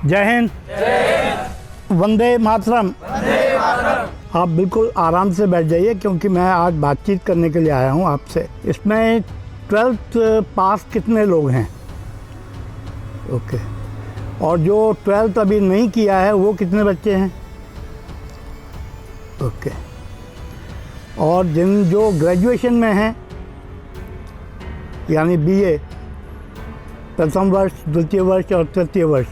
जय हिंद। वंदे मातरम। आप बिल्कुल आराम से बैठ जाइए क्योंकि मैं आज बातचीत करने के लिए आया हूँ आपसे। इसमें 12th पास कितने लोग हैं? ओके। और जो 12th अभी नहीं किया है वो कितने बच्चे हैं? ओके। और जो ग्रेजुएशन में हैं यानी बीए प्रथम वर्ष, द्वितीय वर्ष और तृतीय वर्ष।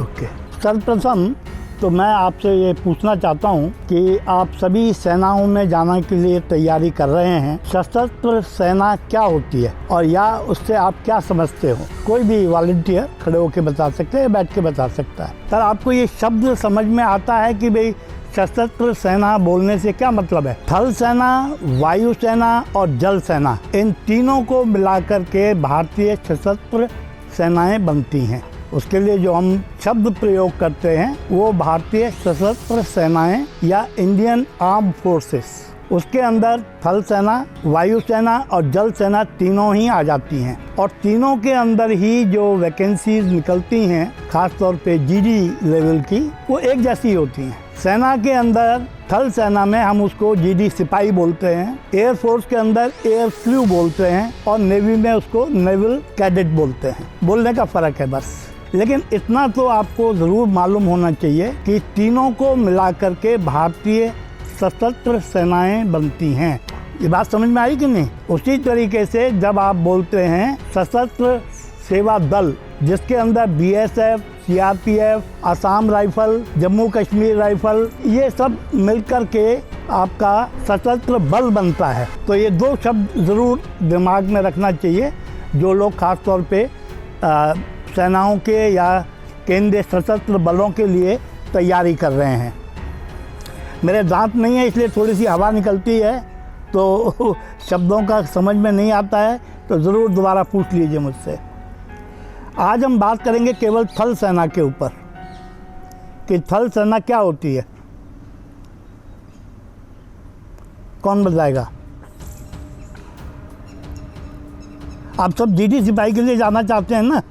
ओके। सर्वप्रथम तो मैं आपसे ये पूछना चाहता हूँ कि आप सभी सेनाओं में जाने के लिए तैयारी कर रहे हैं। सशस्त्र सेना क्या होती है और या उससे आप क्या समझते हो? कोई भी वॉलंटियर खड़े होकर बता सकते हैं, बैठ के बता सकता है। सर, आपको ये शब्द समझ में आता है कि भाई सशस्त्र सेना बोलने से क्या मतलब है? थल सेना, वायु सेना और जल सेना, इन तीनों को मिलाकर के भारतीय सशस्त्र सेनाएं बनती हैं। उसके लिए जो हम शब्द प्रयोग करते हैं वो भारतीय सशस्त्र सेनाएं या इंडियन आर्म फोर्सेस। उसके अंदर थल सेना, वायु सेना और जल सेना तीनों ही आ जाती हैं और तीनों के अंदर ही जो वैकेंसीज निकलती हैं खास तौर पे जीडी लेवल की, वो एक जैसी होती हैं। सेना के अंदर थल सेना में हम उसको जीडी सिपाही बोलते हैं, एयर फोर्स के अंदर एयर क्रू बोलते हैं और नेवी में उसको नेवल कैडेट बोलते हैं। बोलने का फ़र्क है बस। लेकिन इतना तो आपको ज़रूर मालूम होना चाहिए कि तीनों को मिलाकर के भारतीय सशस्त्र सेनाएं बनती हैं। ये बात समझ में आई कि नहीं? उसी तरीके से जब आप बोलते हैं सशस्त्र सेवा दल, जिसके अंदर BSF, CRPF, Assam rifle, Jammu Kashmir rifle, ये सब मिलकर के आपका सशस्त्र बल बनता है। तो ये दो शब्द ज़रूर दिमाग में रखना चाहिए जो लोग खास तौर पे सेनाओं के या केंद्रीय सशस्त्र बलों के लिए तैयारी कर रहे हैं। मेरे दांत नहीं है इसलिए थोड़ी सी हवा निकलती है तो शब्दों का समझ में नहीं आता है, तो ज़रूर दोबारा पूछ लीजिए मुझसे। आज हम बात करेंगे केवल थल सेना के ऊपर कि थल सेना क्या होती है। कौन बताएगा? आप सब जीडी सिपाही के लिए जाना चाहते हैं ना,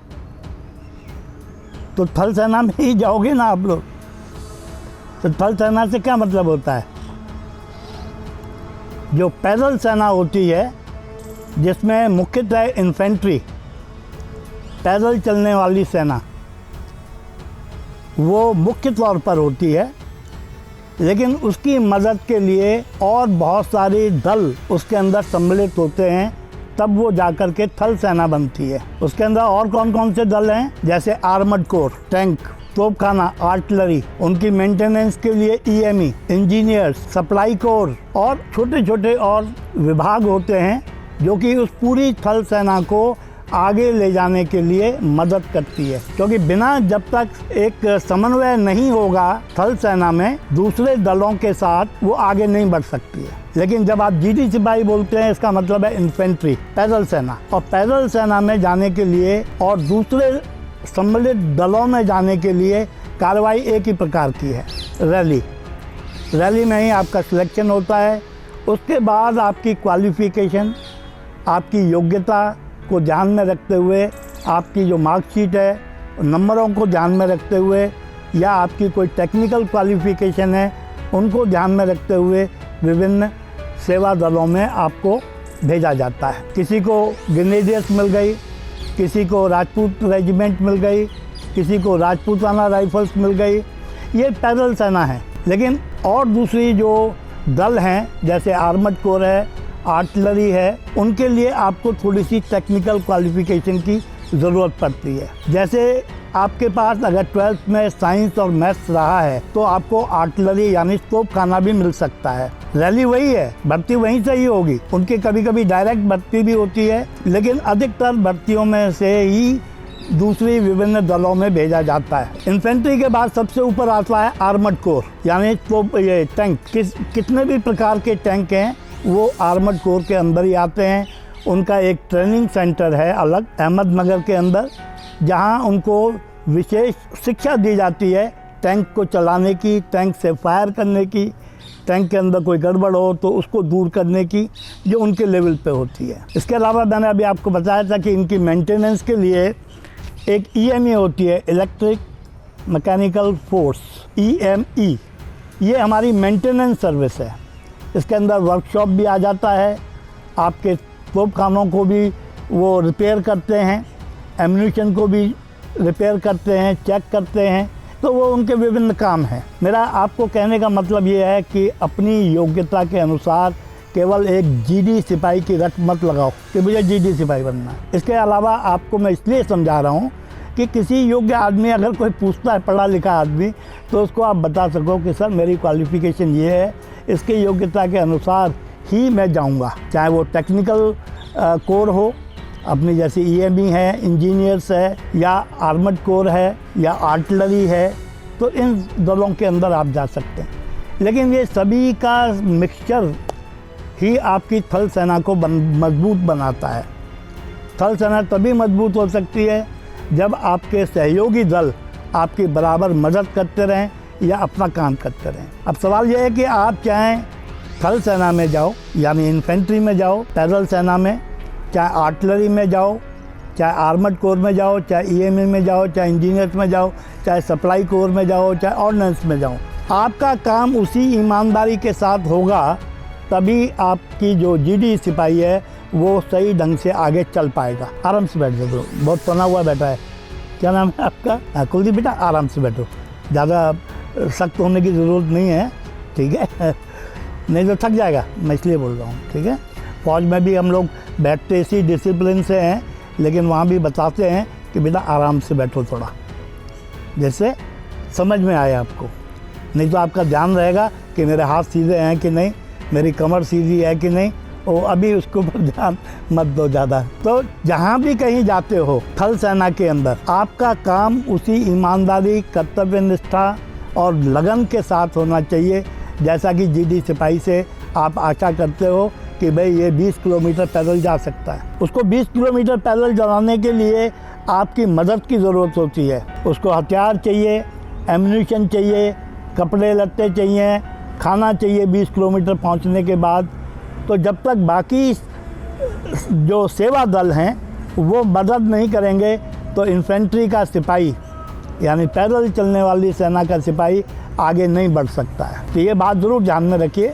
तो थल सेना में ही जाओगे ना आप लोग। तो थल सेना से क्या मतलब होता है? जो पैदल सेना होती है जिसमें मुख्यतः इन्फेंट्री, पैदल चलने वाली सेना, वो मुख्य तौर पर होती है। लेकिन उसकी मदद के लिए और बहुत सारे दल उसके अंदर सम्मिलित होते हैं, तब वो जाकर के थल सेना बनती है। उसके अंदर और कौन कौन से दल हैं? जैसे आर्मर्ड कोर, टैंक, तोपखाना, आर्टिलरी, उनकी मेंटेनेंस के लिए ईएमई, इंजीनियर्स, सप्लाई कोर और छोटे छोटे और विभाग होते हैं जो कि उस पूरी थल सेना को आगे ले जाने के लिए मदद करती है। क्योंकि बिना जब तक एक समन्वय नहीं होगा थल सेना में, दूसरे दलों के साथ वो आगे नहीं बढ़ सकती है। लेकिन जब आप जीडी सिपाही बोलते हैं, इसका मतलब है इन्फेंट्री, पैदल सेना। और पैदल सेना में जाने के लिए और दूसरे सम्मिलित दलों में जाने के लिए कार्रवाई एक ही प्रकार की है, रैली। रैली में ही आपका सिलेक्शन होता है। उसके बाद आपकी क्वालिफिकेशन, आपकी योग्यता को ध्यान में रखते हुए, आपकी जो मार्कशीट है, नंबरों को ध्यान में रखते हुए, या आपकी कोई टेक्निकल क्वालिफिकेशन है, उनको ध्यान में रखते हुए विभिन्न सेवा दलों में आपको भेजा जाता है। किसी को ग्रेनेडियर्स मिल गई, किसी को राजपूत रेजिमेंट मिल गई, किसी को राजपूताना राइफल्स मिल गई। ये पैदल सेना है। लेकिन और दूसरी जो दल हैं जैसे आर्मर्ड कोर है, आर्टिलरी है, उनके लिए आपको थोड़ी सी टेक्निकल क्वालिफिकेशन की ज़रूरत पड़ती है। जैसे आपके पास अगर 12th में साइंस और मैथ्स रहा है तो आपको आर्टिलरी यानी तोपखाना भी मिल सकता है। रैली वही है, भर्ती वहीं से ही होगी। उनकी कभी कभी डायरेक्ट भर्ती भी होती है, लेकिन अधिकतर भर्तियों में से ही दूसरी विभिन्न दलों में भेजा जाता है। इन्फेंट्री के बाद सबसे ऊपर आता है आर्मर्ड कोर यानी तो ये टैंक। कितने भी प्रकार के टैंक हैं वो आर्मर्ड कोर के अंदर ही आते हैं। उनका एक ट्रेनिंग सेंटर है अलग अहमदनगर के अंदर, जहां उनको विशेष शिक्षा दी जाती है टैंक को चलाने की, टैंक से फायर करने की, टैंक के अंदर कोई गड़बड़ हो तो उसको दूर करने की, जो उनके लेवल पे होती है। इसके अलावा मैंने अभी आपको बताया था कि इनकी मेंटेनेंस के लिए एक EME होती है, इलेक्ट्रिक मैकेनिकल फोर्स, EME। ये हमारी मेंटेनेंस सर्विस है। इसके अंदर वर्कशॉप भी आ जाता है, आपके तोपखानों को भी वो रिपेयर करते हैं, एम्यूनिशन को भी रिपेयर करते हैं, चेक करते हैं, तो वो उनके विभिन्न काम हैं। मेरा आपको कहने का मतलब ये है कि अपनी योग्यता के अनुसार केवल एक GD सिपाही की रट मत लगाओ कि मुझे GD सिपाही बनना है। इसके अलावा आपको मैं इसलिए समझा रहा हूँ कि किसी योग्य आदमी अगर कोई पूछता है, पढ़ा लिखा आदमी, तो उसको आप बता सको कि सर मेरी क्वालिफ़िकेशन ये है, इसकी योग्यता के अनुसार ही मैं जाऊँगा। चाहे वो टेक्निकल कोर हो, अपनी जैसे EME है, इंजीनियर्स है, या आर्मड कोर है, या आर्टिलरी है, तो इन दलों के अंदर आप जा सकते हैं। लेकिन ये सभी का मिक्सचर ही आपकी थल सेना को मजबूत बनाता है। थल सेना तभी मजबूत हो सकती है जब आपके सहयोगी दल आपकी बराबर मदद करते रहें या अपना काम करते रहें। अब सवाल यह है कि आप चाहें थल सेना में जाओ, यानी इन्फेंट्री में जाओ, पैदल सेना में, चाहे आर्टिलरी में जाओ, चाहे आर्मड कोर में जाओ, चाहे EME में जाओ, चाहे इंजीनियर्स में जाओ, चाहे सप्लाई कोर में जाओ, चाहे ऑर्डिनेंस में जाओ, आपका काम उसी ईमानदारी के साथ होगा, तभी आपकी जो GD सिपाही है वो सही ढंग से आगे चल पाएगा। आराम से बैठ जाओ, बहुत तना हुआ बैठा है। क्या नाम है आपका? कुलदीप बेटा, आराम से बैठो, ज़्यादा सख्त होने की ज़रूरत नहीं है, ठीक है? नहीं तो थक जाएगा, मैं इसलिए बोल रहा हूँ, ठीक है? फौज में भी हम लोग बैठते इसी डिसिप्लिन से हैं, लेकिन वहाँ भी बताते हैं कि बेटा आराम से बैठो थोड़ा, जैसे समझ में आए आपको। नहीं तो आपका ध्यान रहेगा कि मेरे हाथ सीधे हैं कि नहीं, मेरी कमर सीधी है कि नहीं, वो अभी उसके ऊपर ध्यान मत दो ज़्यादा। तो जहाँ भी कहीं जाते हो थल सेना के अंदर, आपका काम उसी ईमानदारी, कर्तव्य निष्ठा और लगन के साथ होना चाहिए, जैसा कि GD सिपाही से आप आशा करते हो कि भाई ये 20 किलोमीटर पैदल जा सकता है। उसको 20 किलोमीटर पैदल जाने के लिए आपकी मदद की ज़रूरत होती है। उसको हथियार चाहिए, एम्यूनिशन चाहिए, कपड़े लत्ते चाहिए, खाना चाहिए 20 किलोमीटर पहुंचने के बाद। तो जब तक बाकी जो सेवा दल हैं वो मदद नहीं करेंगे, तो इन्फेंट्री का सिपाही, यानी पैदल चलने वाली सेना का सिपाही आगे नहीं बढ़ सकता है। तो ये बात ज़रूर ध्यान में रखिए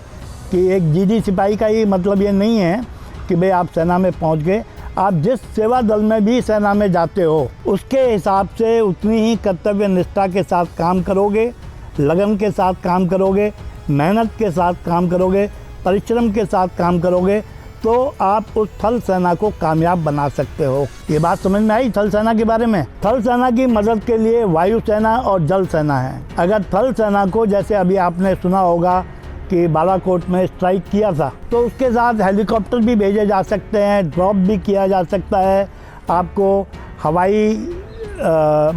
कि एक GD सिपाही का ही मतलब ये नहीं है कि भाई आप सेना में पहुंच गए। आप जिस सेवा दल में भी सेना में जाते हो, उसके हिसाब से उतनी ही कर्तव्य निष्ठा के साथ काम करोगे, लगन के साथ काम करोगे, मेहनत के साथ काम करोगे, परिश्रम के साथ काम करोगे, तो आप उस थल सेना को कामयाब बना सकते हो। ये बात समझ में आई थल सेना के बारे में? थल सेना की मदद के लिए वायु सेना और जल सेना है। अगर थल सेना को, जैसे अभी आपने सुना होगा कि बालाकोट में स्ट्राइक किया था, तो उसके साथ हेलीकॉप्टर भी भेजे जा सकते हैं, ड्रॉप भी किया जा सकता है, आपको हवाई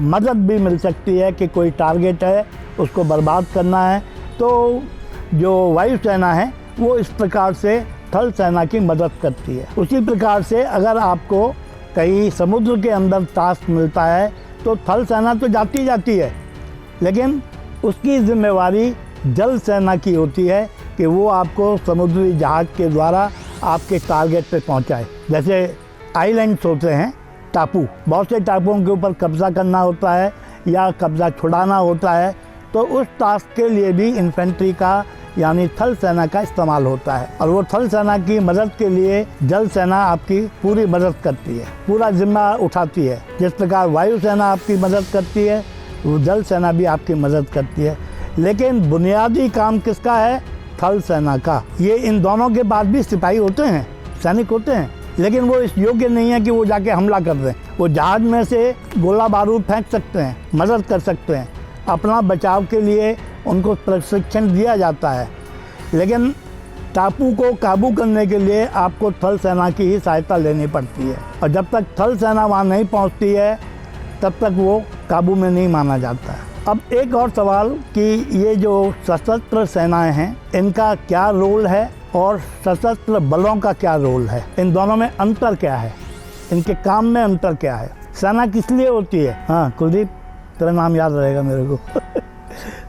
मदद भी मिल सकती है कि कोई टारगेट है उसको बर्बाद करना है। तो जो वायु सेना है वो इस प्रकार से थल सेना की मदद करती है। उसी प्रकार से अगर आपको कहीं समुद्र के अंदर टास्क मिलता है, तो थल सेना तो जाती है, लेकिन उसकी जिम्मेवारी जल सेना की होती है कि वो आपको समुद्री जहाज़ के द्वारा आपके टारगेट पे पहुंचाए। जैसे आइलैंड्स होते हैं, टापू, बहुत से टापुओं के ऊपर कब्ज़ा करना होता है या कब्ज़ा छुड़ाना होता है, तो उस टास्क के लिए भी इन्फेंट्री का यानी थल सेना का इस्तेमाल होता है। और वो थल सेना की मदद के लिए जल सेना आपकी पूरी मदद करती है, पूरा जिम्मा उठाती है। जिस प्रकार वायु सेना आपकी मदद करती है, वो जल सेना भी आपकी मदद करती है। लेकिन बुनियादी काम किसका है? थल सेना का। ये इन दोनों के बाद भी सिपाही होते हैं, सैनिक होते हैं, लेकिन वो इस योग्य नहीं है कि वो जाके हमला कर दें। वो जहाज में से गोला बारूद फेंक सकते हैं, मदद कर सकते हैं, अपना बचाव के लिए उनको प्रशिक्षण दिया जाता है, लेकिन टापू को काबू करने के लिए आपको थल सेना की ही सहायता लेनी पड़ती है। और जब तक थल सेना वहाँ नहीं पहुँचती है, तब तक वो काबू में नहीं माना जाता है। अब एक और सवाल कि ये जो सशस्त्र सेनाएं हैं, इनका क्या रोल है और सशस्त्र बलों का क्या रोल है? इन दोनों में अंतर क्या है? इनके काम में अंतर क्या है? सेना किस लिए होती है? हाँ कुलदीप, तेरा नाम याद रहेगा मेरे को।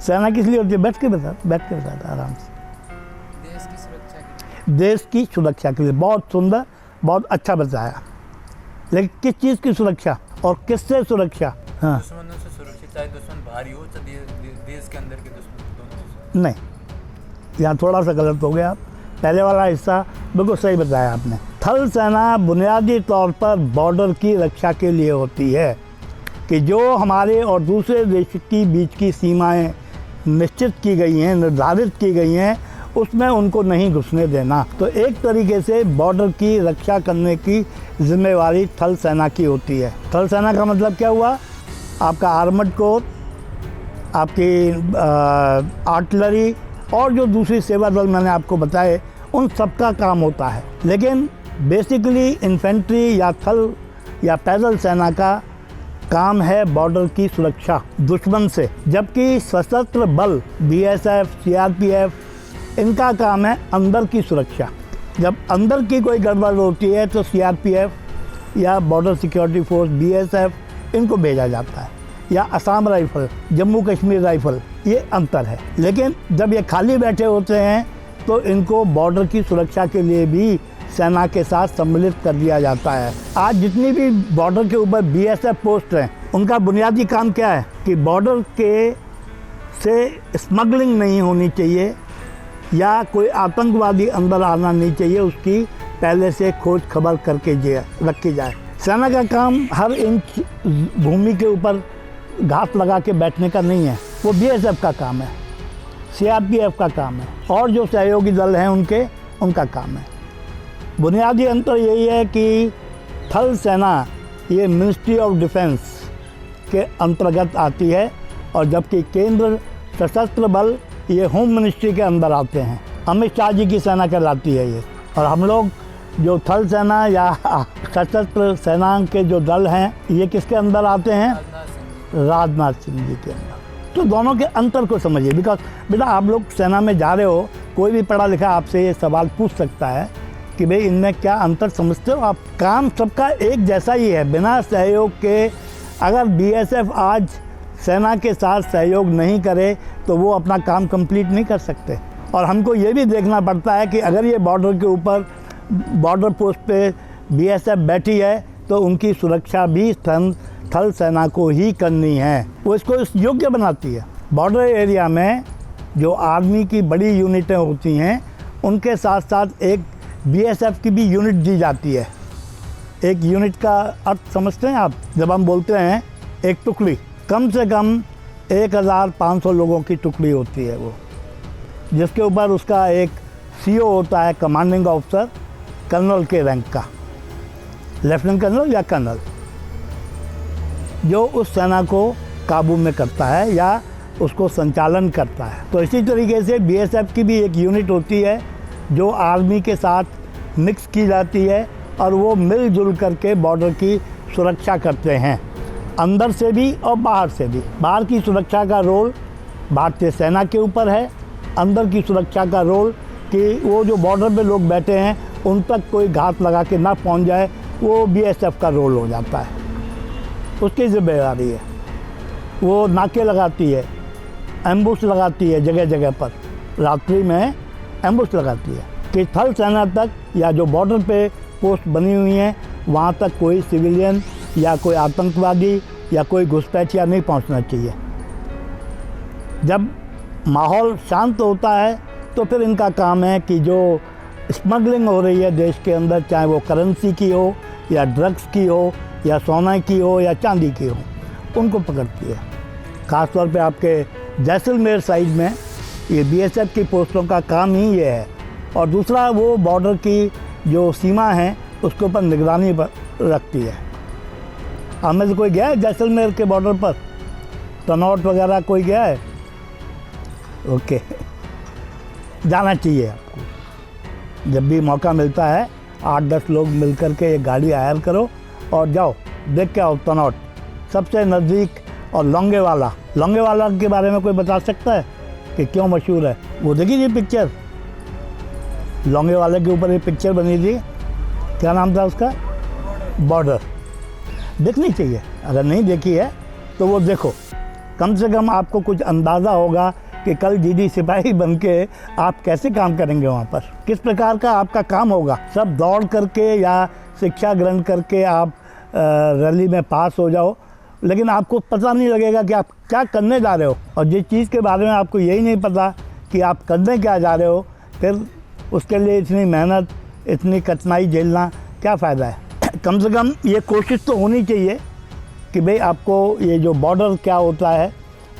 सेना किस लिए होती है? बैठ के बता आराम से। देश की सुरक्षा के लिए। देश की सुरक्षा के लिए। बहुत सुंदर, बहुत अच्छा बताया। लेकिन किस चीज़ की सुरक्षा? और किससे सुरक्षा? हाँ दुश्मनों से सुरक्षित, चाहे दुश्मन भारी हो चाहे देश के अंदर के दुश्मन, दोनों से। नहीं, यहाँ थोड़ा सा गलत हो गया आप। पहले वाला हिस्सा बिल्कुल सही बताया आपने। थल सेना बुनियादी तौर पर बॉर्डर की रक्षा के लिए होती है कि जो हमारे और दूसरे देश की बीच की सीमाएं निश्चित की गई हैं, निर्धारित की गई हैं, उसमें उनको नहीं घुसने देना। तो एक तरीके से बॉर्डर की रक्षा करने की जिम्मेवारी थल सेना की होती है। थल सेना का मतलब क्या हुआ? आपका आर्मड कोर, आपकी आर्टिलरी और जो दूसरी सेवा दल मैंने आपको बताए, उन सब का काम होता है। लेकिन बेसिकली इन्फेंट्री या थल या पैदल सेना का काम है बॉर्डर की सुरक्षा दुश्मन से, जबकि सशस्त्र बल बीएसएफ, सीआरपीएफ, इनका काम है अंदर की सुरक्षा। जब अंदर की कोई गड़बड़ होती है तो सीआरपीएफ या बॉर्डर सिक्योरिटी फोर्स, बीएसएफ, इनको भेजा जाता है, या असम राइफल, जम्मू कश्मीर राइफल, ये अंतर है। लेकिन जब ये खाली बैठे होते हैं तो इनको बॉर्डर की सुरक्षा के लिए भी सेना के साथ सम्मिलित कर दिया जाता है। आज जितनी भी बॉर्डर के ऊपर बीएसएफ पोस्ट हैं, उनका बुनियादी काम क्या है कि बॉर्डर के से स्मगलिंग नहीं होनी चाहिए या कोई आतंकवादी अंदर आना नहीं चाहिए, उसकी पहले से खोज खबर करके रखी जाए। सेना का काम हर इंच भूमि के ऊपर घात लगा के बैठने का नहीं है, वो बीएसएफ का काम है, सीआरपीएफ का काम है, और जो सहयोगी दल हैं उनका काम है। बुनियादी अंतर यही है कि थल सेना ये मिनिस्ट्री ऑफ डिफेंस के अंतर्गत आती है, और जबकि केंद्र सशस्त्र बल ये होम मिनिस्ट्री के अंदर आते हैं। अमित शाह जी की सेना कहलाती है ये। और हम लोग जो थल सेना या सशस्त्र सेना के जो दल हैं, ये किसके अंदर आते हैं? राजनाथ सिंह जी के अंदर। तो दोनों के अंतर को समझिए, बिकॉज बेटा आप लोग सेना में जा रहे हो, कोई भी पढ़ा लिखा आपसे ये सवाल पूछ सकता है कि भाई इनमें क्या अंतर समझते हो आप? काम सबका एक जैसा ही है। बिना सहयोग के अगर बीएसएफ आज सेना के साथ सहयोग नहीं करे तो वो अपना काम कंप्लीट नहीं कर सकते। और हमको ये भी देखना पड़ता है कि अगर ये बॉर्डर के ऊपर बॉर्डर पोस्ट पे बीएसएफ बैठी है तो उनकी सुरक्षा भी थल सेना को ही करनी है, वो इसको इस योग्य बनाती है। बॉर्डर एरिया में जो आर्मी की बड़ी यूनिटें होती हैं, उनके साथ साथ एक बीएसएफ की भी यूनिट दी जाती है। एक यूनिट का अर्थ समझते हैं आप? जब हम बोलते हैं एक टुकड़ी, कम से कम 1500 लोगों की टुकड़ी होती है वो, जिसके ऊपर उसका एक सीओ होता है, कमांडिंग ऑफिसर, कर्नल के रैंक का, लेफ्टिनेंट कर्नल या कर्नल, जो उस सेना को काबू में करता है या उसको संचालन करता है। तो इसी तरीके से बीएसएफ की भी एक यूनिट होती है जो आर्मी के साथ मिक्स की जाती है, और वो मिलजुल करके बॉर्डर की सुरक्षा करते हैं, अंदर से भी और बाहर से भी। बाहर की सुरक्षा का रोल भारतीय सेना के ऊपर है, अंदर की सुरक्षा का रोल कि वो जो बॉर्डर पे लोग बैठे हैं उन तक कोई घात लगा के ना पहुंच जाए, वो बीएसएफ का रोल हो जाता है, उसकी जिम्मेदारी है। वो नाके लगाती है, एम्बुश लगाती है, जगह जगह पर रात्रि में एम्बुश लगाती है कि थल सेना तक या जो बॉर्डर पे पोस्ट बनी हुई हैं वहाँ तक कोई सिविलियन या कोई आतंकवादी या कोई घुसपैठिया नहीं पहुँचना चाहिए। जब माहौल शांत होता है तो फिर इनका काम है कि जो स्मगलिंग हो रही है देश के अंदर, चाहे वो करेंसी की हो या ड्रग्स की हो या सोना की हो या चांदी की हो, उनको पकड़ती है। ख़ासतौर पे आपके जैसलमेर साइड में ये बीएसएफ की पोस्टों का काम ही ये है। और दूसरा, वो बॉर्डर की जो सीमा है उसके ऊपर निगरानी रखती है। हमें से कोई गया है जैसलमेर के बॉर्डर पर? तनौट वगैरह कोई गया है? ओके, जाना चाहिए आपको। जब भी मौका मिलता है 8-10 लोग मिल कर के एक गाड़ी हायर करो और जाओ, देख के आओ तनौट, सबसे नज़दीक। और लौंगेवाला के बारे में कोई बता सकता है कि क्यों मशहूर है? वो देखी थी पिक्चर, लौंगेवाला के ऊपर एक पिक्चर बनी थी, क्या नाम था उसका? बॉर्डर। देखनी चाहिए, अगर नहीं देखी है तो वो देखो, कम से कम आपको कुछ अंदाज़ा होगा कि कल डीडी सिपाही बन के आप कैसे काम करेंगे वहाँ पर, किस प्रकार का आपका काम होगा। सब दौड़ करके या शिक्षा ग्रहण करके आप रैली में पास हो जाओ, लेकिन आपको पता नहीं लगेगा कि आप क्या करने जा रहे हो। और जिस चीज़ के बारे में आपको यही नहीं पता कि आप करने क्या जा रहे हो, फिर उसके लिए इतनी मेहनत, इतनी कठिनाई झेलना क्या फ़ायदा है। कम से कम ये कोशिश तो होनी चाहिए कि भाई आपको ये जो बॉर्डर क्या होता है,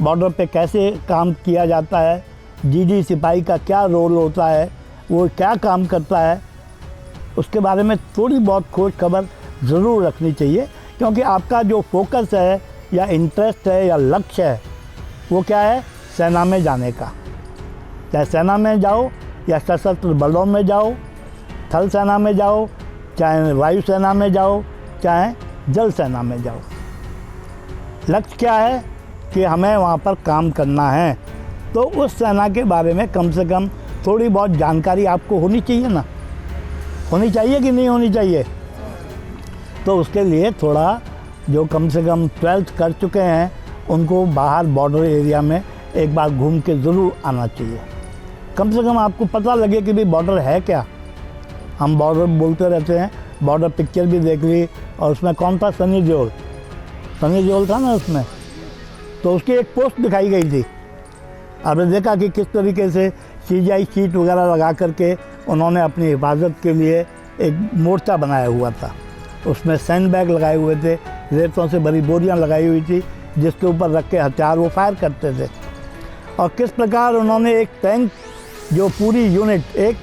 बॉर्डर पे कैसे काम किया जाता है, जीडी सिपाही का क्या रोल होता है, वो क्या काम करता है, उसके बारे में थोड़ी बहुत खोज खबर ज़रूर रखनी चाहिए। क्योंकि आपका जो फोकस है या इंटरेस्ट है या लक्ष्य है वो क्या है, सेना में जाने का। चाहे सेना में जाओ या सशस्त्र बलों में जाओ, थल सेना में जाओ, चाहे वायुसेना में जाओ, चाहे जल सेना में जाओ, लक्ष्य क्या है कि हमें वहाँ पर काम करना है। तो उस सेना के बारे में कम से कम थोड़ी बहुत जानकारी आपको होनी चाहिए ना, होनी चाहिए कि नहीं होनी चाहिए। तो उसके लिए थोड़ा जो कम से कम 12th कर चुके हैं उनको बाहर बॉर्डर एरिया में एक बार घूम के ज़रूर आना चाहिए। कम से कम आपको पता लगे कि भाई बॉर्डर है क्या। हम बॉर्डर बोलते रहते हैं, बॉर्डर पिक्चर भी देख ली, और उसमें कौन था, सनी देओल था ना उसमें, तो उसकी एक पोस्ट दिखाई गई थी। आपने देखा कि किस तरीके से CGI शीट वगैरह लगा करके उन्होंने अपनी हिफाजत के लिए एक मोर्चा बनाया हुआ था। उसमें सैंड बैग लगाए हुए थे, रेतों से भरी बोरियां लगाई हुई थी, जिसके ऊपर रख के हथियार वो फायर करते थे। और किस प्रकार उन्होंने एक टैंक, जो पूरी यूनिट, एक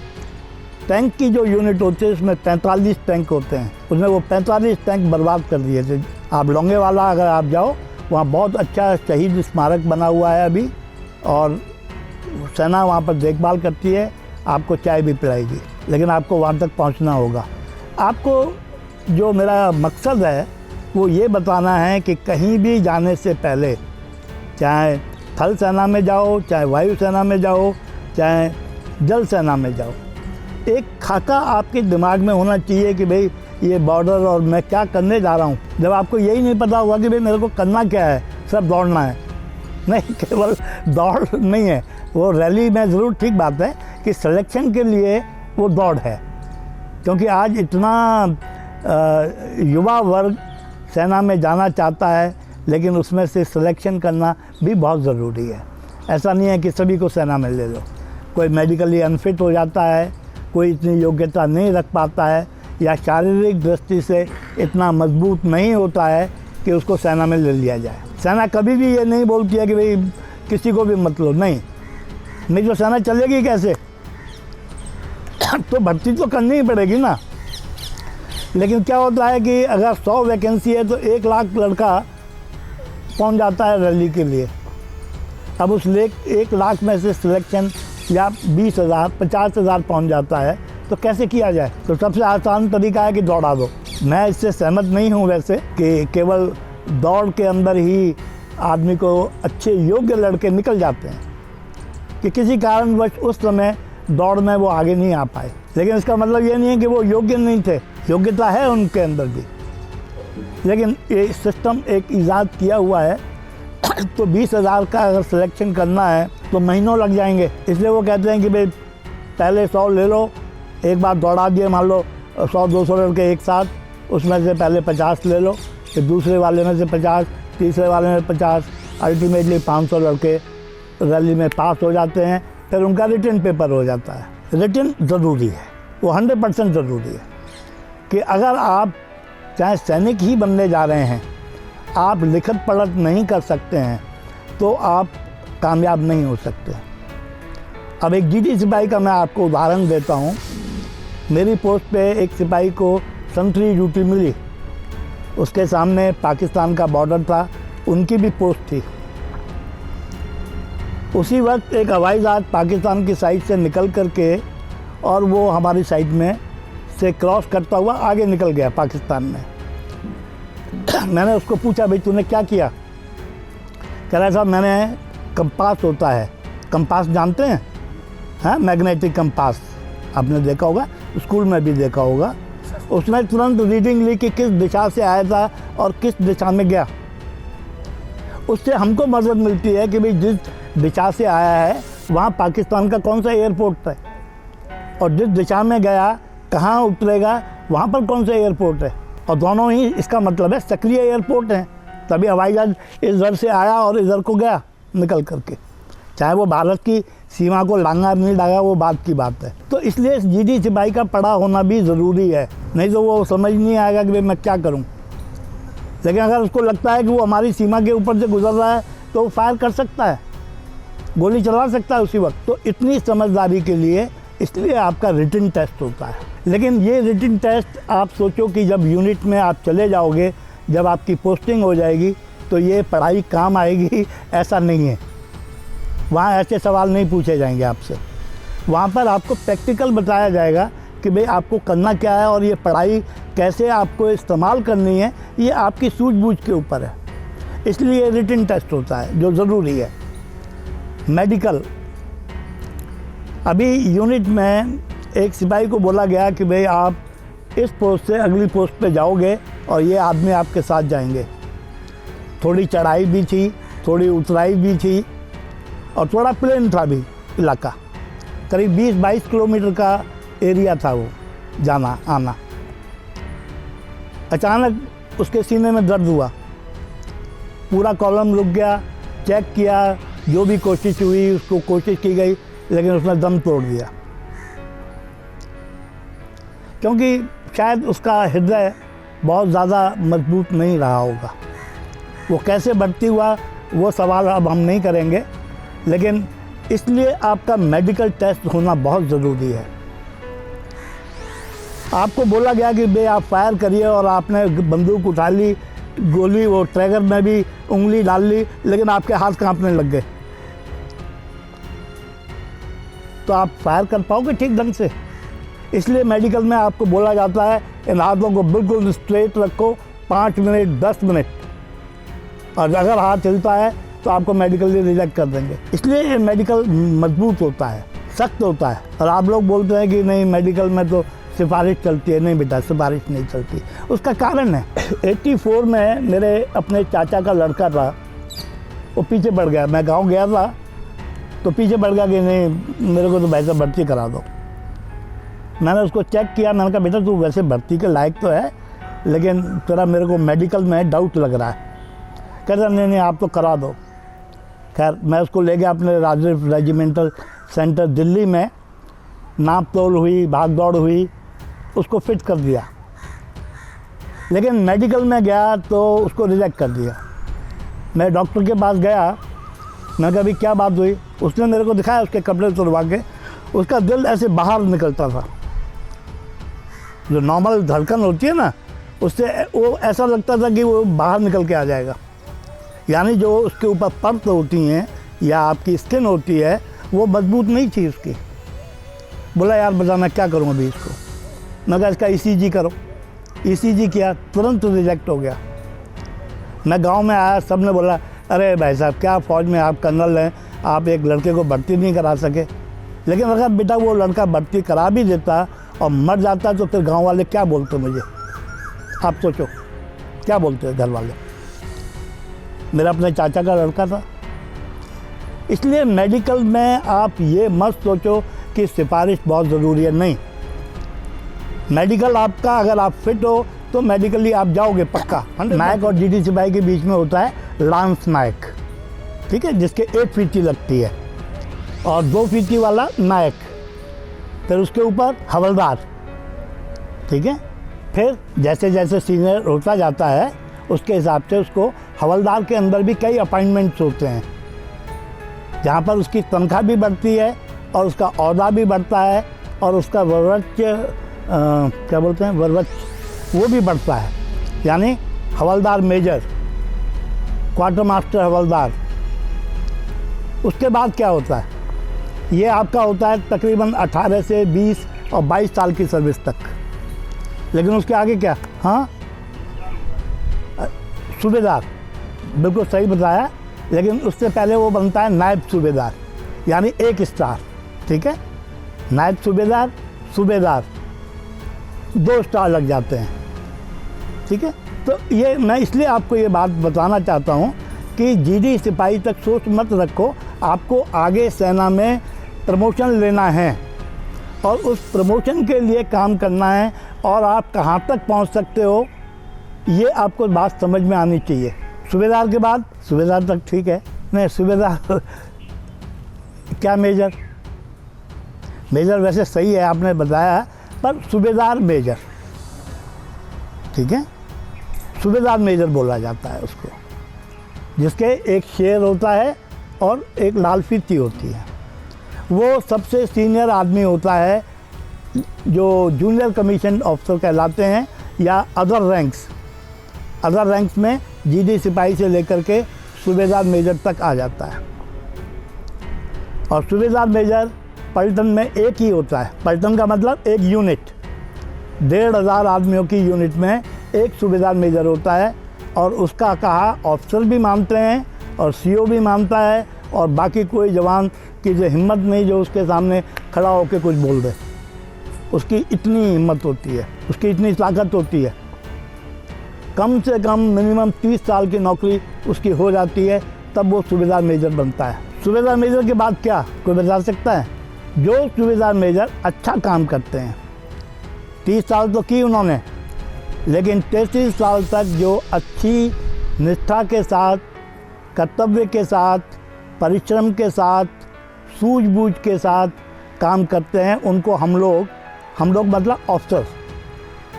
टैंक की जो यूनिट होती है उसमें 45 टैंक होते हैं, उसमें वो 45 टैंक बर्बाद कर दिए थे। आप लोंगेवाला अगर आप जाओ, वहाँ बहुत अच्छा शहीद स्मारक बना हुआ है अभी, और सेना वहाँ पर देखभाल करती है, आपको चाय भी पिलाएगी, लेकिन आपको वहाँ तक पहुँचना होगा। आपको जो मेरा मकसद है वो ये बताना है कि कहीं भी जाने से पहले, चाहे थल सेना में जाओ, चाहे वायु सेना में जाओ, चाहे जल सेना में जाओ, एक खाका आपके दिमाग में होना चाहिए कि भाई ये बॉर्डर और मैं क्या करने जा रहा हूँ। जब आपको यही नहीं पता होगा कि भाई मेरे को करना क्या है, सब दौड़ना है, नहीं, केवल दौड़ नहीं है वो। रैली में ज़रूर ठीक बात है कि सिलेक्शन के लिए वो दौड़ है, क्योंकि आज इतना युवा वर्ग सेना में जाना चाहता है, लेकिन उसमें से सिलेक्शन करना भी बहुत ज़रूरी है। ऐसा नहीं है कि सभी को सेना में ले लो। कोई मेडिकली अनफिट हो जाता है, कोई इतनी योग्यता नहीं रख पाता है, या शारीरिक दृष्टि से इतना मजबूत नहीं होता है कि उसको सेना में ले लिया जाए। सेना कभी भी ये नहीं बोलती है कि भाई किसी को भी मत लो, नहीं तो सेना चलेगी कैसे। तो भर्ती तो करनी ही पड़ेगी ना। लेकिन क्या होता है कि अगर 100 वैकेंसी है तो 1 लाख लड़का पहुंच जाता है रैली के लिए। अब उस 1 लाख में से सिलेक्शन या 20,000 50,000 पहुंच जाता है, तो कैसे किया जाए। तो सबसे आसान तरीका है कि दौड़ा दो। मैं इससे सहमत नहीं हूं वैसे कि केवल दौड़ के अंदर ही आदमी को अच्छे योग्य लड़के निकल जाते हैं, कि किसी कारणवश उस समय दौड़ में वो आगे नहीं आ पाए। लेकिन इसका मतलब ये नहीं है कि वो योग्य नहीं थे, योग्यता है उनके अंदर भी, लेकिन ये सिस्टम एक ईजाद किया हुआ है। तो 20,000 का अगर सिलेक्शन करना है तो महीनों लग जाएंगे। इसलिए वो कहते हैं कि भाई पहले 100 ले लो, एक बार दौड़ा दिए, मान लो 100-200 लड़के एक साथ, उसमें से पहले 50 ले लो, फिर दूसरे वाले में से 50, तीसरे वाले में 50, अल्टीमेटली 500 लड़के रैली में पास हो जाते हैं। फिर उनका रिटन पेपर हो जाता है। रिटन ज़रूरी है, वो 100% ज़रूरी है कि अगर आप चाहे सैनिक ही बनने जा रहे हैं, आप लिखत पढ़त नहीं कर सकते हैं तो आप कामयाब नहीं हो सकते। अब एक जीडी सिपाही का मैं आपको उदाहरण देता हूँ। मेरी पोस्ट पे एक सिपाही को सेंट्री ड्यूटी मिली, उसके सामने पाकिस्तान का बॉर्डर था, उनकी भी पोस्ट थी। उसी वक्त एक हवाई जहाज पाकिस्तान की साइड से निकल करके और वो हमारी साइड में से क्रॉस करता हुआ आगे निकल गया पाकिस्तान में। मैंने उसको पूछा, भाई तूने क्या किया। कह रहा साहब मैंने कंपास होता है, कंपास जानते हैं, हाँ, मैग्नेटिक कंपास आपने देखा होगा, स्कूल में भी देखा होगा। उसमें तुरंत रीडिंग ली कि किस दिशा से आया था और किस दिशा में गया। उससे हमको मदद मिलती है कि भाई जिस दिशा से आया है वहाँ पाकिस्तान का कौन सा एयरपोर्ट है, और जिस दिशा में गया कहाँ उतरेगा वहाँ पर कौन सा एयरपोर्ट है। और दोनों ही इसका मतलब है सक्रिय एयरपोर्ट हैं, तभी हवाई जहाज इधर से आया और इधर को गया निकल करके। चाहे वो भारत की सीमा को लांगा नहीं लांगा वो बात की बात है। तो इसलिए जीडी सिपाही का पढ़ा होना भी ज़रूरी है, नहीं तो वो समझ नहीं आएगा कि भाई मैं क्या करूं। लेकिन अगर उसको लगता है कि वो हमारी सीमा के ऊपर से गुजर रहा है तो वो फायर कर सकता है, गोली चला सकता है उसी वक्त। तो इतनी समझदारी के लिए इसलिए आपका रिटन टेस्ट होता है। लेकिन ये रिटन टेस्ट आप सोचो कि जब यूनिट में आप चले जाओगे, जब आपकी पोस्टिंग हो जाएगी तो ये पढ़ाई काम आएगी ऐसा नहीं है। वहाँ ऐसे सवाल नहीं पूछे जाएंगे आपसे, वहाँ पर आपको प्रैक्टिकल बताया जाएगा कि भाई आपको करना क्या है और ये पढ़ाई कैसे आपको इस्तेमाल करनी है, ये आपकी सूझबूझ के ऊपर है। इसलिए रिटन टेस्ट होता है जो ज़रूरी है। मेडिकल, अभी यूनिट में एक सिपाही को बोला गया कि भाई आप इस पोस्ट से अगली पोस्ट पे जाओगे और ये आदमी आपके साथ जाएंगे। थोड़ी चढ़ाई भी थी, थोड़ी उतराई भी थी और थोड़ा प्लेन था भी इलाका, करीब 20-22 किलोमीटर का एरिया था वो जाना आना। अचानक उसके सीने में दर्द हुआ, पूरा कॉलम रुक गया, चेक किया, जो भी कोशिश हुई उसको कोशिश की गई, लेकिन उसने दम तोड़ दिया। क्योंकि शायद उसका हृदय बहुत ज़्यादा मजबूत नहीं रहा होगा। वो कैसे भर्ती हुआ वो सवाल अब हम नहीं करेंगे, लेकिन इसलिए आपका मेडिकल टेस्ट होना बहुत ज़रूरी है। आपको बोला गया कि भाई आप फायर करिए और आपने बंदूक उठा ली, गोली वो ट्रैगर में भी उंगली डाल ली, लेकिन आपके हाथ कांपने लग गए, तो आप फायर कर पाओगे ठीक ढंग से? इसलिए मेडिकल में आपको बोला जाता है इन हाथों को बिल्कुल स्ट्रेट रखो 5 मिनट 10 मिनट, और अगर हाथ हिलता है तो आपको मेडिकली रिजेक्ट कर देंगे। इसलिए ये मेडिकल मजबूत होता है, सख्त होता है। और आप लोग बोलते हैं कि नहीं मेडिकल में तो सिफारिश चलती है, नहीं बेटा सिफारिश नहीं चलती। उसका कारण है 84 में मेरे अपने चाचा का लड़का था, वो पीछे बढ़ गया। मैं गांव गया था तो पीछे बढ़ गया कि नहीं मेरे को तो वैसे भर्ती करा दो। मैंने उसको चेक किया, मैंने कहा बेटा तू वैसे भर्ती के लायक तो है, लेकिन तेरा मेरे को मेडिकल में डाउट लग रहा है। कहता नहीं आप तो करा दो। खैर मैं उसको ले गया अपने राजकीय रेजिमेंटल सेंटर दिल्ली में, नाप तोल हुई, भाग दौड़ हुई, उसको फिट कर दिया। लेकिन मेडिकल में गया तो उसको रिजेक्ट कर दिया। मैं डॉक्टर के पास गया, मैं कहा भाई क्या बात हुई? उसने मेरे को दिखाया उसके कपड़े उतरवा के, उसका दिल ऐसे बाहर निकलता था। जो नॉर्मल धड़कन होती है ना, उससे वो ऐसा लगता था कि वो बाहर निकल के आ जाएगा। यानी जो उसके ऊपर परत होती हैं या आपकी स्किन होती है वो मजबूत नहीं थी उसकी। बोला यार बता मैं क्या करूँ अभी इसको? मैं कहा इसका ECG करो। ECG किया, तुरंत रिजेक्ट हो गया। मैं गांव में आया, सब ने बोला अरे भाई साहब क्या फ़ौज में आप कर्नल हैं, आप एक लड़के को भर्ती नहीं करा सके। लेकिन अगर बेटा वो लड़का भर्ती करा भी देता और मर जाता तो फिर गांव वाले क्या बोलते मुझे? आप सोचो क्या बोलते घर वाले? मेरा अपने चाचा का लड़का था। इसलिए मेडिकल में आप ये मत सोचो कि सिफारिश बहुत ज़रूरी है, नहीं। मेडिकल आपका अगर आप फिट हो तो मेडिकली आप जाओगे पक्का। नायक और जीडी सिपाही के बीच में होता है लांस नायक, ठीक है, जिसके 8 फीटी लगती है, और 2 फीटी वाला नायक, फिर उसके ऊपर हवलदार, ठीक है। फिर जैसे जैसे सीनियर होता जाता है उसके हिसाब से उसको हवलदार के अंदर भी कई अपॉइंटमेंट्स होते हैं, जहाँ पर उसकी तनख्वाह भी बढ़ती है और उसका ओहदा भी बढ़ता है और उसका वर्वच्य क्या बोलते हैं वर्वच्य वो भी बढ़ता है। यानी हवलदार मेजर, क्वार्टर मास्टर हवलदार। उसके बाद क्या होता है? ये आपका होता है तकरीबन 18 से 20 और 22 साल की सर्विस तक। लेकिन उसके आगे क्या? हाँ, सूबेदार, बिल्कुल सही बताया। लेकिन उससे पहले वो बनता है नायब सूबेदार, यानी 1 स्टार, ठीक है। नायब सूबेदार, सूबेदार 2 स्टार लग जाते हैं, ठीक है। तो ये मैं इसलिए आपको ये बात बताना चाहता हूँ कि जीडी सिपाही तक सोच मत रखो। आपको आगे सेना में प्रमोशन लेना है और उस प्रमोशन के लिए काम करना है, और आप कहाँ तक पहुँच सकते हो ये आपको बात समझ में आनी चाहिए। सूबेदार के बाद, सूबेदार तक ठीक है, नहीं सूबेदार क्या मेजर, मेजर वैसे सही है आपने बताया, पर सूबेदार मेजर, ठीक है, सूबेदार मेजर बोला जाता है उसको, जिसके एक शेर होता है और एक लाल फीती होती है। वो सबसे सीनियर आदमी होता है जो जूनियर कमीशन ऑफिसर कहलाते हैं, या अदर रैंक्स में जीडी सिपाही से लेकर के सूबेदार मेजर तक आ जाता है। और सूबेदार मेजर पलटन में एक ही होता है। पलटन का मतलब एक यूनिट, 1500 आदमियों की यूनिट में एक सूबेदार मेजर होता है, और उसका कहा ऑफिसर भी मानते हैं और सीओ भी मानता है, और बाकी कोई जवान की जो हिम्मत नहीं जो उसके सामने खड़ा होकर कुछ बोल दे। उसकी इतनी हिम्मत होती है, उसकी इतनी ताकत होती है। कम से कम मिनिमम 30 साल की नौकरी उसकी हो जाती है, तब वो सूबेदार मेजर बनता है। सूबेदार मेजर के बाद क्या कोई बता सकता है? जो सूबेदार मेजर अच्छा काम करते हैं, 30 साल तो की उन्होंने, लेकिन 33 साल तक जो अच्छी निष्ठा के साथ, कर्तव्य के साथ, परिश्रम के साथ, सूझबूझ के साथ काम करते हैं, उनको हम लोग मतलब ऑफिसर,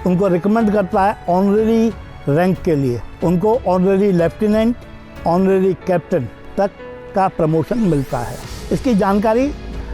उनको रिकमेंड करता है ऑनरेरी रैंक के लिए। उनको ऑनरेरी लेफ्टिनेंट, ऑनरेरी कैप्टन तक का प्रमोशन मिलता है। इसकी जानकारी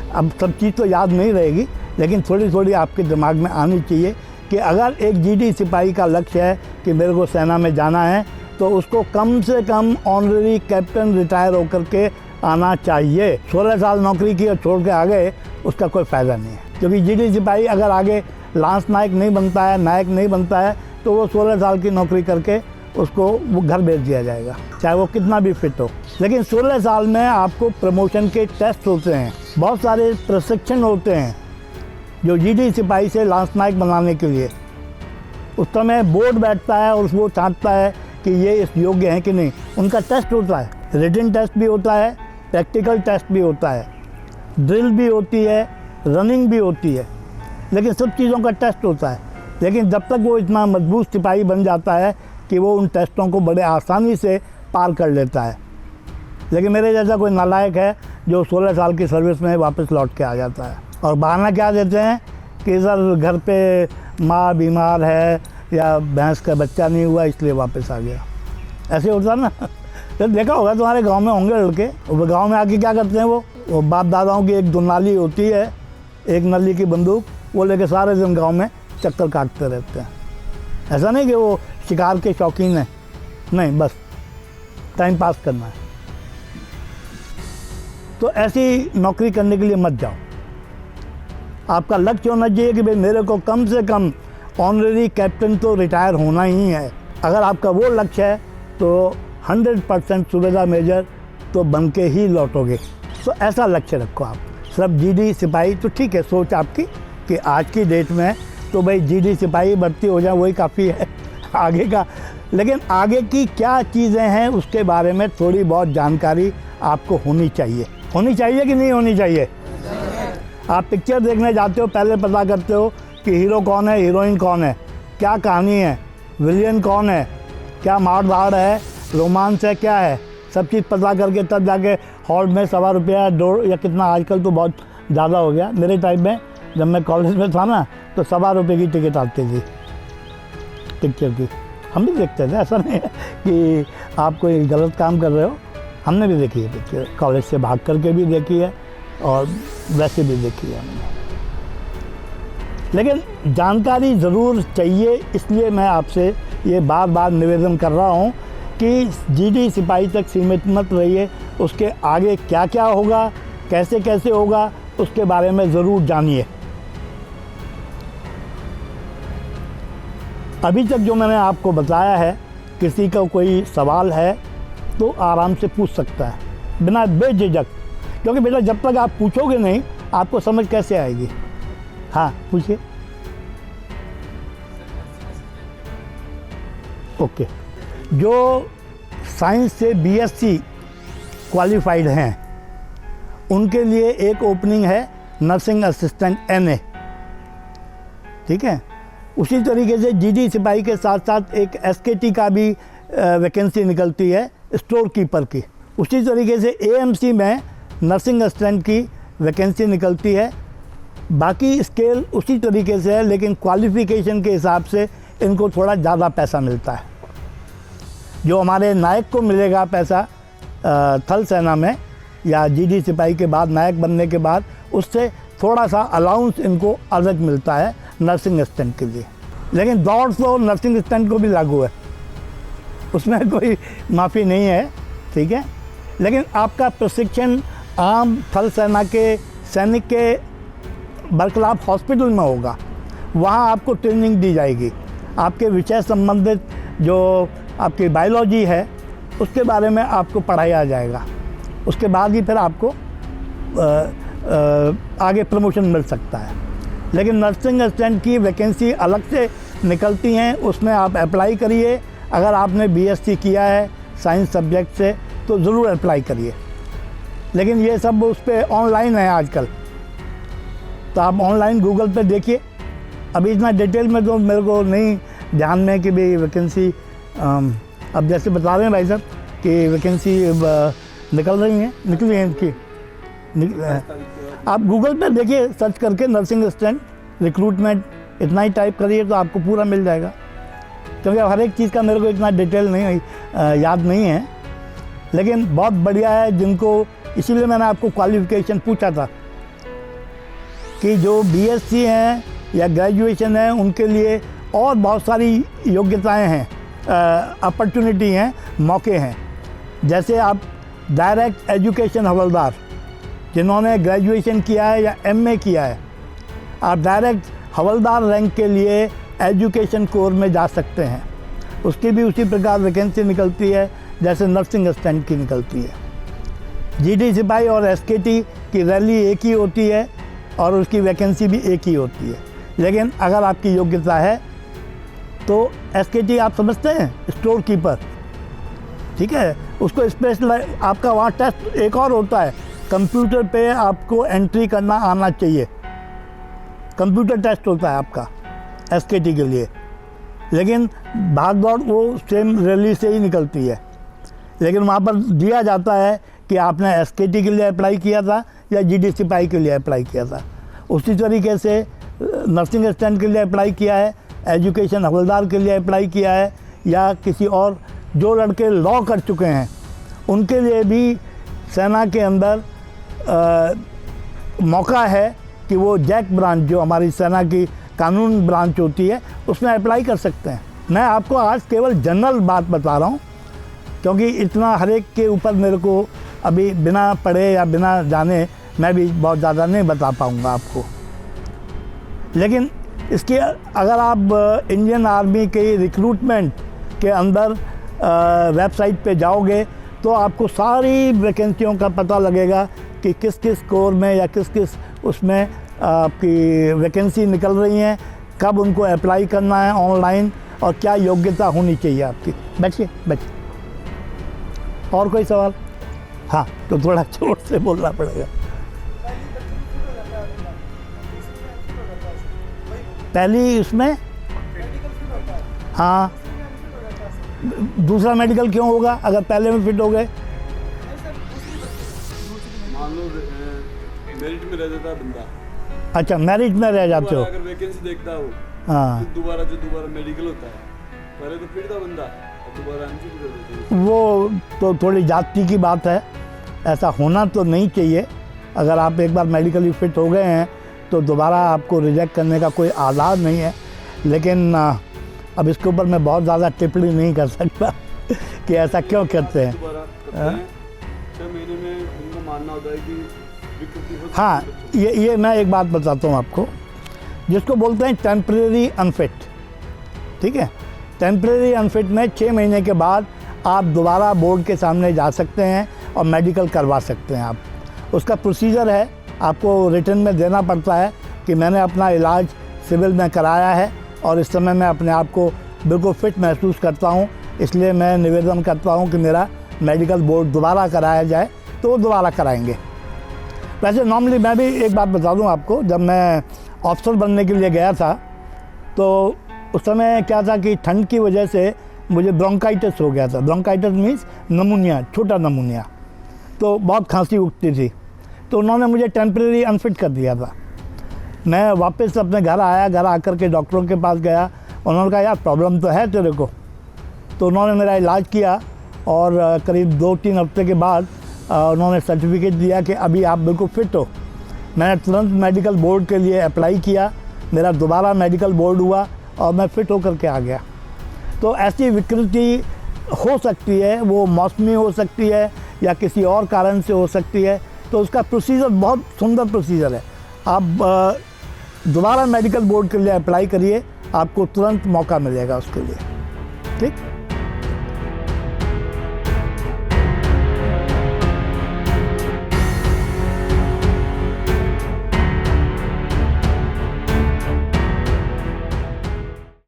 अब सब चीज़ तो याद नहीं रहेगी, लेकिन थोड़ी थोड़ी आपके दिमाग में आनी चाहिए कि अगर एक जीडी सिपाही का लक्ष्य है कि मेरे को सेना में जाना है, तो उसको कम से कम ऑनरेरी कैप्टन रिटायर होकर के आना चाहिए। 16 साल नौकरी की और छोड़ के आ गए, उसका कोई फ़ायदा नहीं है, क्योंकि जीडी सिपाही अगर आगे लांस नायक नहीं बनता है, नायक नहीं बनता है, तो वो 16 साल की नौकरी करके उसको वो घर भेज दिया जाएगा, चाहे वो कितना भी फिट हो। लेकिन 16 साल में आपको प्रमोशन के टेस्ट होते हैं, बहुत सारे प्रशिक्षण होते हैं जो जीडी सिपाही से लांस नायक बनाने के लिए। उस समय बोर्ड बैठता है और वो छांटता है कि ये इस योग्य हैं कि नहीं। उनका टेस्ट होता है, रिटन टेस्ट भी होता है, प्रैक्टिकल टेस्ट भी होता है, ड्रिल भी होती है, रनिंग भी होती है, लेकिन सब चीज़ों का टेस्ट होता है। लेकिन जब तक वो इतना मजबूत सिपाही बन जाता है कि वो उन टेस्टों को बड़े आसानी से पार कर लेता है। लेकिन मेरे जैसा कोई नालायक है जो 16 साल की सर्विस में वापस लौट के आ जाता है, और बहाना क्या देते हैं कि सर घर पे माँ बीमार है या भैंस का बच्चा नहीं हुआ इसलिए वापस आ गया। ऐसे होता ना। तो देखा होगा तुम्हारे गांव में होंगे लड़के, वो गांव में आके क्या करते हैं, वो बाप दादाओं की एक दुनाली होती है, एक नली की बंदूक, वो लेके सारे दिन गांव में चक्कर काटते रहते हैं। ऐसा नहीं कि वो शिकार के शौकीन हैं, नहीं, बस टाइम पास करना है। तो ऐसी नौकरी करने के लिए मत जाओ। आपका लक्ष्य होना चाहिए कि भाई मेरे को कम से कम ऑनरेरी कैप्टन तो रिटायर होना ही है। अगर आपका वो लक्ष्य है तो 100% सूबेदार मेजर तो बन के ही लौटोगे। तो ऐसा लक्ष्य रखो आप। सिर्फ जीडी सिपाही तो ठीक है, सोच आपकी कि आज की डेट में तो भाई जीडी सिपाही भर्ती हो जाए वही काफ़ी है आगे का। लेकिन आगे की क्या चीज़ें हैं उसके बारे में थोड़ी बहुत जानकारी आपको होनी चाहिए। होनी चाहिए कि नहीं होनी चाहिए? आप पिक्चर देखने जाते हो, पहले पता करते हो कि हीरो कौन है, हीरोइन कौन है, क्या कहानी है, विलियन कौन है, क्या मार धाड़ है, रोमांस है, क्या है, सब चीज़ पता करके तब जाके हॉल में ₹1.25 $1.5 या कितना, आजकल तो बहुत ज़्यादा हो गया। मेरे टाइम में जब मैं कॉलेज में था ना तो ₹1.25 की टिकट आती थी पिक्चर की। हम भी देखते थे, ऐसा नहीं है कि आप कोई गलत काम कर रहे हो। हमने भी देखी है पिक्चर, कॉलेज से भाग करके भी देखी है और वैसे भी देखी है हमने। लेकिन जानकारी ज़रूर चाहिए, इसलिए मैं आपसे ये बार बार निवेदन कर रहा हूँ कि जीडी सिपाही तक सीमित मत रहिए। उसके आगे क्या क्या होगा, कैसे कैसे होगा, उसके बारे में ज़रूर जानिए। अभी तक जो मैंने आपको बताया है, किसी का कोई सवाल है तो आराम से पूछ सकता है बिना बेझिझक, क्योंकि बेटा जब तक आप पूछोगे नहीं आपको समझ कैसे आएगी। हाँ पूछिए। ओके, जो साइंस से बीएससी क्वालिफाइड हैं उनके लिए एक ओपनिंग है नर्सिंग असिस्टेंट NA, ठीक है। उसी तरीके से जीडी सिपाही के साथ साथ एक एसकेटी का भी वैकेंसी निकलती है स्टोर कीपर की। उसी तरीके से एएमसी में नर्सिंग असिस्टेंट की वैकेंसी निकलती है। बाकी स्केल उसी तरीके से है, लेकिन क्वालिफ़िकेशन के हिसाब से इनको थोड़ा ज़्यादा पैसा मिलता है। जो हमारे नायक को मिलेगा पैसा थल सेना में या जीडी सिपाही के बाद नायक बनने के बाद, उससे थोड़ा सा अलाउंस इनको अलग मिलता है नर्सिंग असिस्टेंट के लिए। लेकिन दौड़ तो नर्सिंग असिस्टेंट को भी लागू है, उसमें कोई माफ़ी नहीं है, ठीक है। लेकिन आपका प्रशिक्षण आम थल सेना के सैनिक के बरखलाफ हॉस्पिटल में होगा। वहाँ आपको ट्रेनिंग दी जाएगी, आपके विषय संबंधित जो आपकी बायोलॉजी है उसके बारे में आपको पढ़ाया जाएगा। उसके बाद ही फिर आपको आगे प्रमोशन मिल सकता है। लेकिन नर्सिंग असिस्टेंट की वैकेंसी अलग से निकलती हैं, उसमें आप अप्लाई करिए। अगर आपने बीएससी किया है साइंस सब्जेक्ट से तो ज़रूर अप्लाई करिए। लेकिन ये सब उस पर ऑनलाइन है आजकल, तो आप ऑनलाइन गूगल पे देखिए। अभी इतना डिटेल में तो मेरे को नहीं ध्यान में कि भाई वैकेंसी अब जैसे बता रहे हैं भाई साहब कि वैकेंसी निकल रही हैं, निकली हैं इनकी। आप गूगल पे देखिए, सर्च करके नर्सिंग असिस्टेंट रिक्रूटमेंट इतना ही टाइप करिए तो आपको पूरा मिल जाएगा। क्योंकि हर एक चीज़ का मेरे को इतना डिटेल नहीं याद नहीं है, लेकिन बहुत बढ़िया है जिनको, इसीलिए मैंने आपको क्वालिफ़िकेशन पूछा था कि जो बीएससी हैं या ग्रेजुएशन है उनके लिए और बहुत सारी योग्यताएं हैं, अपॉर्चुनिटी हैं, मौके हैं। जैसे आप डायरेक्ट एजुकेशन हवलदार जिन्होंने ग्रेजुएशन किया है या एमए किया है, आप डायरेक्ट हवलदार रैंक के लिए एजुकेशन कोर में जा सकते हैं। उसकी भी उसी प्रकार वैकेंसी निकलती है जैसे नर्सिंग असिस्टेंट की निकलती है। जीडी सिपाही और एसकेटी की रैली एक ही होती है और उसकी वैकेंसी भी एक ही होती है। लेकिन अगर आपकी योग्यता है तो एसकेटी आप समझते हैं, स्टोर कीपर, ठीक है, उसको स्पेशल आपका वहाँ टेस्ट एक और होता है, कंप्यूटर पे आपको एंट्री करना आना चाहिए। कंप्यूटर टेस्ट होता है आपका एसकेटी के लिए। लेकिन भाग दौड़ वो सेम रैली से ही निकलती है। लेकिन वहाँ पर दिया जाता है कि आपने एसकेटी के लिए अप्लाई किया था या जीडी सिपाही के लिए अप्लाई किया था। उसी तरीके से नर्सिंग असिस्टेंट के लिए अप्लाई किया है, एजुकेशन हवलदार के लिए अप्लाई किया है, या किसी और जो लड़के लॉ कर चुके हैं उनके लिए भी सेना के अंदर मौका है कि वो जैक ब्रांच, जो हमारी सेना की कानून ब्रांच होती है, उसमें अप्लाई कर सकते हैं। मैं आपको आज केवल जनरल बात बता रहा हूँ, क्योंकि इतना हर एक के ऊपर मेरे को अभी बिना पढ़े या बिना जाने मैं भी बहुत ज़्यादा नहीं बता पाऊँगा आपको। लेकिन इसके अगर आप इंडियन आर्मी के रिक्रूटमेंट के अंदर वेबसाइट पे जाओगे तो आपको सारी वैकेंसियों का पता लगेगा कि किस किस कोर में या किस किस उसमें आपकी वैकेंसी निकल रही हैं, कब उनको अप्लाई करना है ऑनलाइन और क्या योग्यता होनी चाहिए आपकी। बैठिए बैठिए। और कोई सवाल? हाँ, तो थोड़ा जोर से बोलना पड़ेगा। पहली उसमें हाँ, दूसरा मेडिकल क्यों होगा अगर पहले में फिट हो गए? मान लो मेरिट में रह जाता है बंदा। अच्छा, मेरिट में रह जाते हो। अगर वैकेंसी देखता हो हाँ, तो दोबारा मेडिकल होता है, पहले तो फिट था बंदा, अब दोबारा अनफिट कर देते हैं। वो तो थोड़ी जाति की बात है, ऐसा होना तो नहीं चाहिए। अगर आप एक बार मेडिकली फिट हो गए हैं तो दोबारा आपको रिजेक्ट करने का कोई आधार नहीं है। लेकिन अब इसके ऊपर मैं बहुत ज़्यादा टिप्पणी नहीं कर सकता कि ऐसा क्यों करते हैं। दोबारा करते हैं 6 महीने में उनका मानना होता है कि विकृति हो सकती है। हाँ, ये मैं एक बात बताता हूँ आपको, जिसको बोलते हैं टेम्परेरी अनफिट, ठीक है। टेम्परेरी अनफिट में 6 महीने के बाद आप दोबारा बोर्ड के सामने जा सकते हैं और मेडिकल करवा सकते हैं। आप उसका प्रोसीजर है, आपको रिटन में देना पड़ता है कि मैंने अपना इलाज सिविल में कराया है और इस समय मैं अपने आप को बिल्कुल फिट महसूस करता हूँ, इसलिए मैं निवेदन करता हूँ कि मेरा मेडिकल बोर्ड दोबारा कराया जाए, तो वो दोबारा कराएंगे। वैसे नॉर्मली मैं भी एक बात बता दूँ आपको, जब मैं ऑफिसर बनने के लिए गया था तो उस समय क्या था कि ठंड की वजह से मुझे ब्रोंकाइटिस हो गया था। ब्रोंकाइटिस मीन्स नमूनिया, छोटा नमूनिया, तो बहुत खांसी उठती थी। तो उन्होंने मुझे टेम्परेरी अनफिट कर दिया था। मैं वापस अपने घर आया, घर आकर के डॉक्टरों के पास गया। उन्होंने कहा यार प्रॉब्लम तो है तेरे को। तो उन्होंने मेरा इलाज किया और करीब 2-3 हफ्ते के बाद उन्होंने सर्टिफिकेट दिया कि अभी आप बिल्कुल फिट हो। मैंने तुरंत मेडिकल बोर्ड के लिए अप्लाई किया, मेरा दोबारा मेडिकल बोर्ड हुआ और मैं फ़िट होकर के आ गया। तो ऐसी विकृति हो सकती है, वो मौसमी हो सकती है या किसी और कारण से हो सकती है। तो उसका प्रोसीजर बहुत सुंदर प्रोसीजर है। आप दोबारा मेडिकल बोर्ड के लिए अप्लाई करिए, आपको तुरंत मौका मिलेगा उसके लिए। ठीक।